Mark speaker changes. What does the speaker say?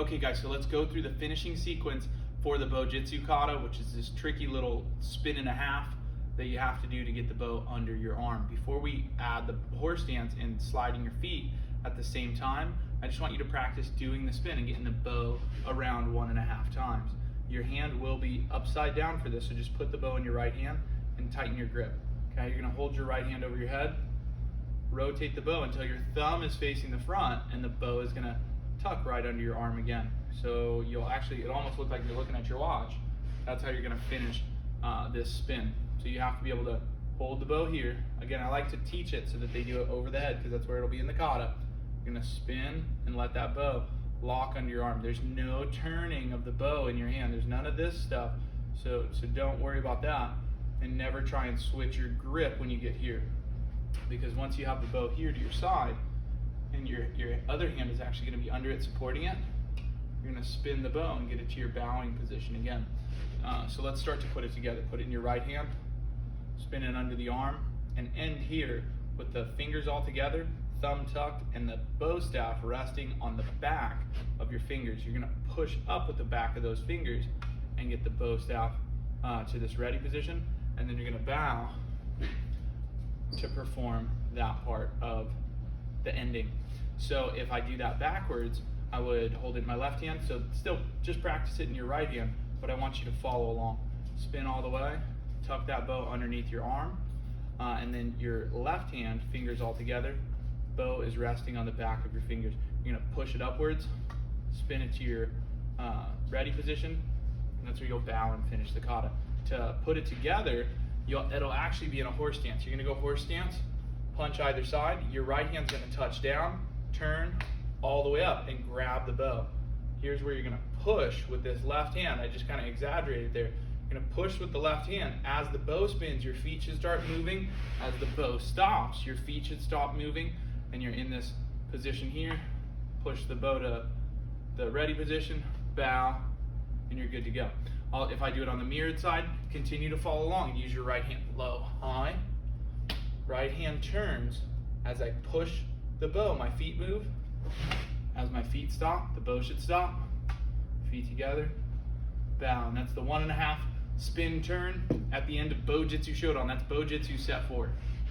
Speaker 1: Okay guys, so let's go through the finishing sequence for the bow jitsu kata, which is this tricky little spin and a half that you have to do to get the bow under your arm. Before we add the horse stance and sliding your feet at the same time, I just want you to practice doing the spin and getting the bow around 1.5 times. Your hand will be upside down for this, so just put the bow in your right hand and tighten your grip. Okay, you're gonna hold your right hand over your head, rotate the bow until your thumb is facing the front, and the bow is gonna tuck right under your arm again. So you'll actually, it almost looks like you're looking at your watch. That's how you're gonna finish this spin. So you have to be able to hold the bow here. Again, I like to teach it so that they do it over the head because that's where it'll be in the kata. You're gonna spin and let that bow lock under your arm. There's no turning of the bow in your hand. There's none of this stuff. So don't worry about that, and never try and switch your grip when you get here. Because once you have the bow here to your side, and your other hand is actually going to be under it supporting it, you're going to spin the bow and get it to your bowing position again. So let's start to put it together. Put it in your right hand, spin it under the arm, and end here with the fingers all together, thumb tucked, and the bow staff resting on the back of your fingers. You're going to push up with the back of those fingers and get the bow staff to this ready position, and then you're going to bow to perform that part of the ending. So if I do that backwards, I would hold it in my left hand. So still just practice it in your right hand, but I want you to follow along. Spin all the way, tuck that bow underneath your arm, and then your left hand, fingers all together, bow is resting on the back of your fingers. You're gonna push it upwards, spin it to your ready position, and that's where you'll bow and finish the kata. To put it together, it'll actually be in a horse stance. You're gonna go horse stance, punch either side. Your right hand's gonna touch down, turn all the way up and grab the bow. Here's where you're gonna push with this left hand. I just kind of exaggerated there. You're gonna push with the left hand. As the bow spins, your feet should start moving. As the bow stops, your feet should stop moving, and you're in this position here. Push the bow to the ready position, bow, and you're good to go. If I do it on the mirrored side, continue to follow along. Use your right hand low, high. Right hand turns. As I push the bow, my feet move. As my feet stop, the bow should stop. Feet together, bow. And that's the 1.5 spin turn at the end of Bow Jitsu Sho Dan. That's Bow Jitsu set 4.